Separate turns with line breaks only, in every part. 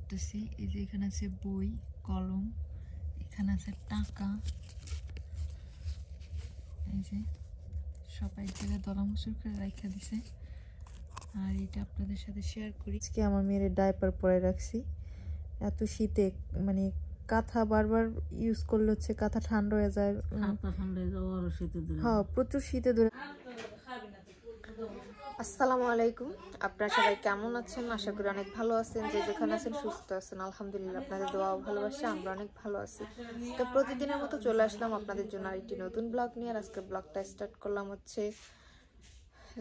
করতেছি। এই যে এখানে আছে বই, কলম, এখানে আছে টাকা, এই যে সব এক জায়গায় দলামসুর করে রাখা দিছে। আর এটা আপনাদের সাথে শেয়ার করি। আজকে আমার মেয়ের ডাইপার পরে রাখছি। এত শীতে মানে কাঁথা বারবার ইউজ করলে হচ্ছে কাঁথা ঠান্ডা হয়ে যায়। হ্যাঁ, প্রচুর শীতে ধরে। আসসালামু আলাইকুম, আপনারা সবাই কেমন আছেন? আশা করি অনেক ভালো আছেন। যে যেখানে আছেন সুস্থ আছেন, আলহামদুলিল্লাহ। আপনাদের দোয়া ও ভালোবাসা আমরা অনেক ভালো আছি। তো প্রতিদিনের মতো চলে আসলাম আপনাদের জন্য আরেকটি নতুন ব্লগ নিয়ে। আর আজকে ব্লগটা স্টার্ট করলাম হচ্ছে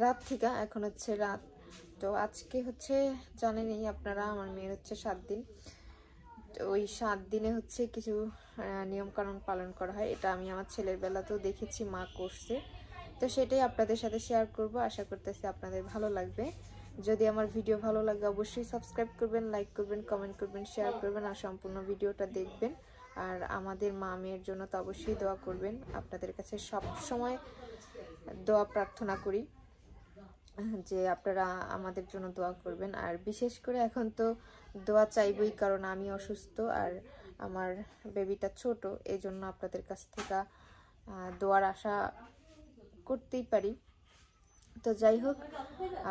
রাত থেকে। এখন হচ্ছে রাত। তো আজকে হচ্ছে জানেনই আপনারা, আমার মেয়ের হচ্ছে 7 দিন। ওই 7 দিনে হচ্ছে কিছু নিয়ম কানুন পালন করা হয়। এটা আমি আমার ছেলের বেলাতেও দেখেছি, মা করছে। তো সেটাই আপনাদের সাথে শেয়ার করব। আশা করতেছি আপনাদের ভালো লাগবে। যদি আমার ভিডিও ভালো লাগে অবশ্যই সাবস্ক্রাইব করবেন, লাইক করবেন, কমেন্ট করবেন, শেয়ার করবেন আর সম্পূর্ণ ভিডিওটা দেখবেন। আর আমাদের মা মেয়ের জন্য তো অবশ্যই দোয়া করবেন। আপনাদের কাছে সব সময় দোয়া প্রার্থনা করি যে আপনারা আমাদের জন্য দোয়া করবেন। আর বিশেষ করে এখন তো দোয়া চাইবই, কারণ আমি অসুস্থ আর আমার বেবিটা ছোট। এই জন্য আপনাদের কাছ থেকে দোয়ার আশা করতেই পারি। তো যাই হোক,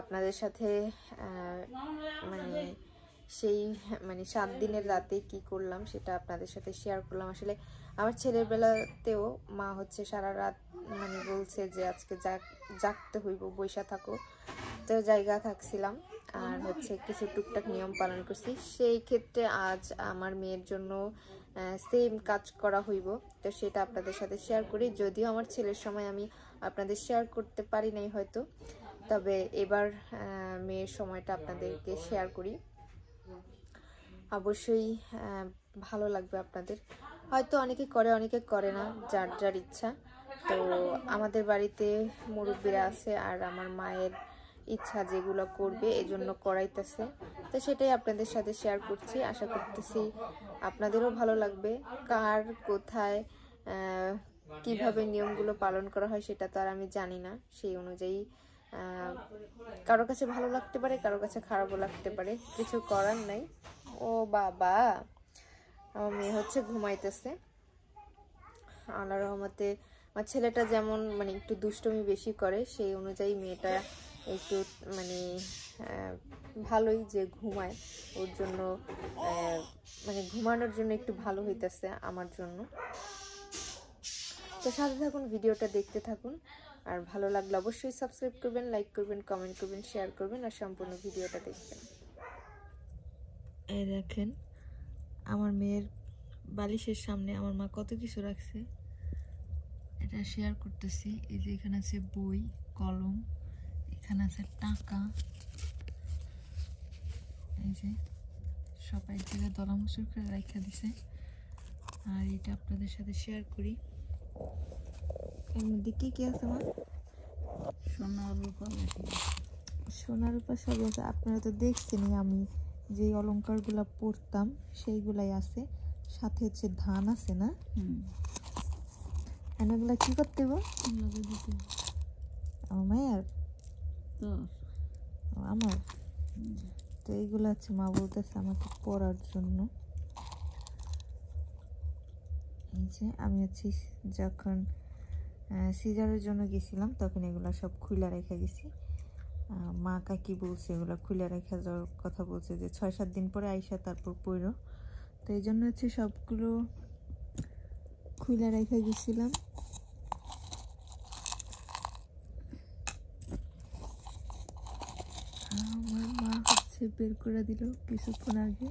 আপনাদের সাথে মানে সেই 7 দিনের রাতে কি করলাম সেটা আপনাদের সাথে শেয়ার করলাম। আসলে আমার ছেলের বেলাতেও মা হচ্ছে সারা রাত বলছে যে আজকে জাগতে হইব, বইসা থাকো। তো জায়গা থাকছিলাম আর হচ্ছে কিছু টুকটাক নিয়ম পালন করছি। সেই ক্ষেত্রে আজ আমার মেয়ের জন্য সেম কাজ করা হইব। তো সেটা আপনাদের সাথে শেয়ার করি। যদিও আমার ছেলের সময় আমি আপনাদের শেয়ার করতে পারি নাই হয়তো, তবে এবার মেয়ের সময়টা আপনাদেরকে শেয়ার করি। অবশ্যই ভালো লাগবে আপনাদের। হয়তো অনেকে করে, অনেকে করে না, যার যার ইচ্ছা। তো আমাদের বাড়িতে মুরব্বিরা আছে আর আমার মায়ের ইচ্ছা যেগুলো করবে এজন্য করাইতেছে। তো সেটাই আপনাদের সাথে শেয়ার করছি। আশা করতেছি আপনাদেরও ভালো লাগবে। কার কোথায় কিভাবে নিয়মগুলো পালন করা হয় সেটা তো আর আমি জানি না। সেই অনুযায়ী কারো কাছে ভালো লাগতে পারে, কারো কাছে খারাপও লাগতে পারে, কিছু করার নাই। ও বাবা, আমার মেয়ে হচ্ছে ঘুমাইতেছে। আল্লাহর রহমতে আমার ছেলেটা যেমন একটু দুষ্টুমি বেশি করে, সেই অনুযায়ী মেয়েটা একটু ভালোই যে ঘুমায়। ওর জন্য ঘুমানোর জন্য একটু ভালো হইতেছে আমার জন্য। তো সাথে থাকুন, ভিডিওটা দেখতে থাকুন। আর ভালো লাগলে অবশ্যই সাবস্ক্রাইব করবেন, লাইক করবেন, কমেন্ট করবেন, শেয়ার করবেন আর সম্পূর্ণ ভিডিওটা দেখবেন। এই দেখেন আমার মেয়ের বালিশের সামনে আমার মা কত কিছু রাখছে, এটা শেয়ার করতেছি। এই যে এখানে আছে বই, কলম, এখানে আছে টাকা, এই যে সব এক জায়গায় দলামসুর করে রাখা দিছে। আর এটা আপনাদের সাথে শেয়ার করি। এর মধ্যে কি কি আছে মা? সোনা রূপা সব আছে। আপনারা তো দেখছেনই আমি যে অলংকারগুলা পরতাম সেইগুলাই আছে। সাথে হচ্ছে ধান আছে না, এগুলা কি করতে হবে? আমার মায়ের তো আমার তো এইগুলো হচ্ছে মা বলতেছে আমাকে পড়ার জন্য। এই যে আমি হচ্ছে যখন সিজারের জন্য গেছিলাম তখন এগুলো সব খুলে রেখে গেছি। মা কাকি বলছে এগুলো খুলে রেখে যাওয়ার কথা, বলছে যে 6-7 দিন পরে আইসা তারপর পড়ো। তো এই জন্য হচ্ছে সবগুলো খুলে রেখে গেছিলাম। আমার মা হচ্ছে বের করে দিল কিছুক্ষণ আগে।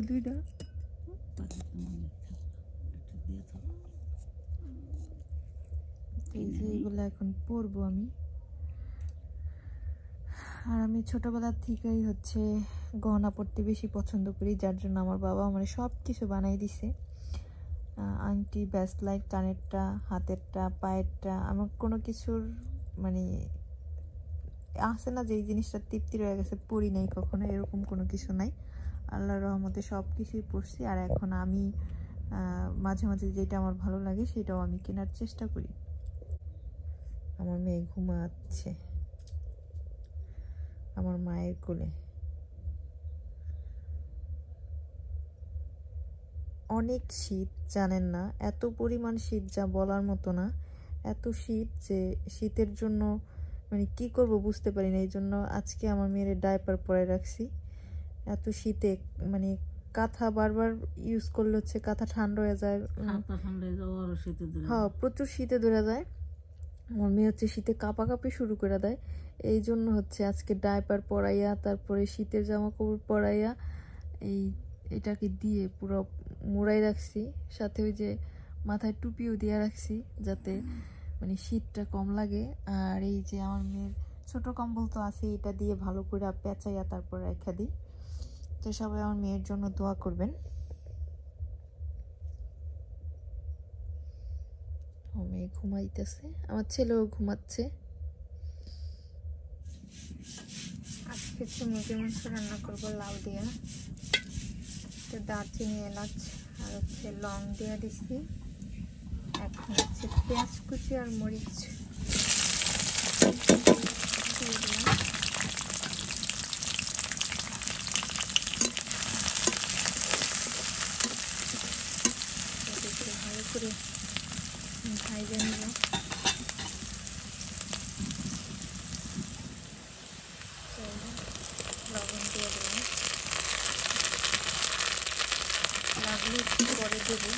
দুইটা এই যে এগুলো এখন পরবো আমি। আর আমি ছোটবেলার থেকেই হচ্ছে গহনা পরতে বেশি পছন্দ করি, যার জন্য আমার বাবা আমার সব কিছু বানাই দিছে। আংটি, ব্রেসলেট, কানেরটা, হাতেরটা, পায়েরটা, আমার কোনো কিছুর আছে না যে এই জিনিসটা তৃপ্তি রয়ে গেছে পরি নাই কখনো, এরকম কোনো কিছু নাই। আল্লাহর রহমতে সব কিছুই পরছি। আর এখন আমি মাঝে মাঝে যেটা আমার ভালো লাগে সেটাও আমি কেনার চেষ্টা করি।
আমার মেয়ে ঘুমাচ্ছে আমার মায়ের কোলে। অনেক শীত, জানেন না, এত পরিমাণ শীত যা বলার মতো না। এত শীত যে শীতের জন্য মানে কি করব বুঝতে পারি না। এই জন্য আজকে আমার মেয়ের ডায়পার পরে রাখছি। এত শীতে মানে কাঁথা বারবার ইউজ করলে হচ্ছে কাঁথা ঠান্ডা হয়ে যায়। হ্যাঁ, প্রচুর শীতে ধরে যায়। আমার মেয়ে হচ্ছে শীতে কাঁপাকাঁপি শুরু করে দেয়। এই জন্য হচ্ছে আজকে ডায়পার পরাইয়া, তারপরে শীতের জামা কাপড় পরাইয়া এটাকে দিয়ে পুরো মোড়াই রাখছি। সাথে ওই যে মাথায় টুপিও দিয়ে রাখছি যাতে মানে শীতটা কম লাগে। আর এই যে আমার মেয়ের ছোট কম্বল তো আছে, এটা দিয়ে ভালো করে পেঁচাইয়া তারপর রেখে দিই। তো সবাই আমার মেয়ের জন্য দোয়া করবেন। মেয়ে ঘুমাইতেছে, আমার ছেলেও ঘুমাচ্ছে।
আজকে হচ্ছে মুরগির মাংস রান্না করবো লাউ দিয়া। তো দারচিনি, এলাচ আর হচ্ছে লং দিয়ে দিচ্ছি। এখন হচ্ছে পেঁয়াজ কুচি আর মরিচ দিয়ে দিলাম। ভালো করে ভাইজে নিব। লবণ দিয়ে দিলাম, লাগলে একটু পরে দেবো।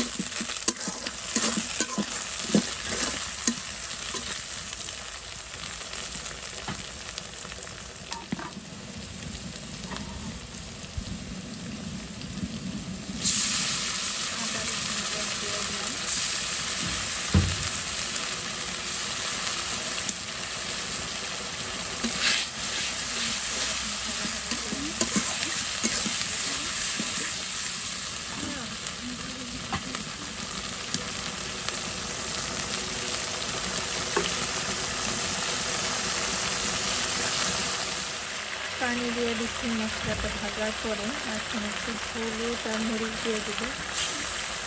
পানি দিয়ে দিচ্ছি মশলাটা ভাজার পরে। এখন একটু হলুদ আর মরিচ দিয়ে দেবো।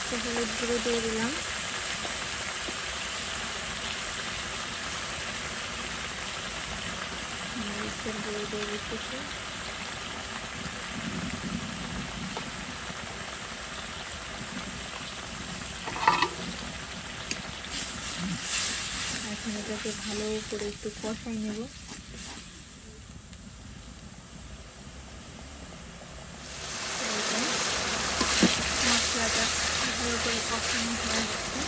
তো হলুদ গুঁড়ো দিয়ে দিলাম, মরিচের গুঁড়ো দিয়ে দিতেছি। এখন এটাকে ভালো করে একটু কষাই নেব। মশলাটা ভালো করে কষানো হয়ে গেছে।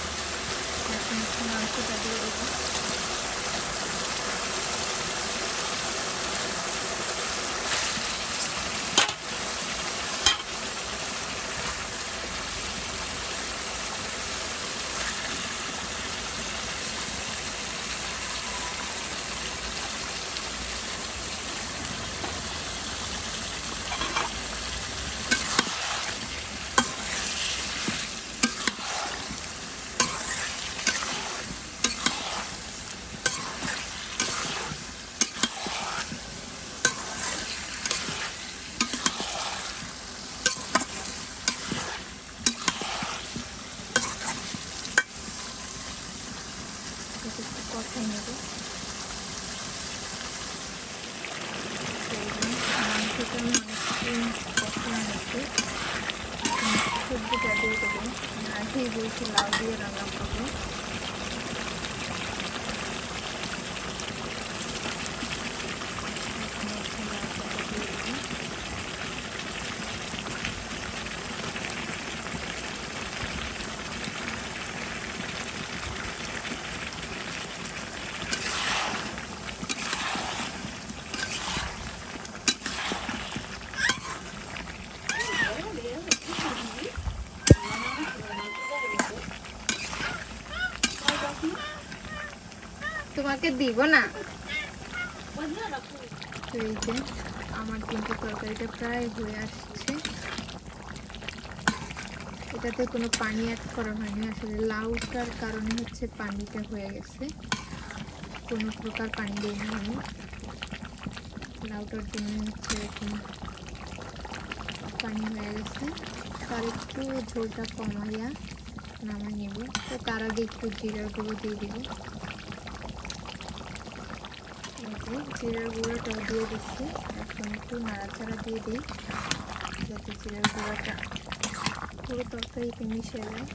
এখন একটু মাংসটা দিয়ে দেবো। কষাই নেব। মাংসটা আমি অনেকক্ষণ কষানো হচ্ছে। সবজিটা দিয়ে দেবো। আগেই বলছি লাউ দিয়ে রান্না করবো। তোমাকে দিব না। এই যে আমার কিন্তু তরকারিটা প্রায় হয়ে আসছে। এটাতে কোনো পানি অ্যাড করা হয়নি, আসলে লাউটার কারণে হচ্ছে পানিটা হয়ে গেছে। কোনো প্রকার পানি দিইনি আমি, লাউটার জন্য হচ্ছে এরকম পানি হয়ে গেছে। তার একটু ঝোলটা কমাইয়া নামাই নেব। তো তার আগে একটু জিরার গুঁড়ো দিয়ে দিব। যে জিরার গুঁড়াটাও দিয়ে দিচ্ছি। এখন একটু নাড়াচাড়া দিয়ে দিই যাতে জিরার গুঁড়াটা পুরো তরকারিতে মিশে যায়।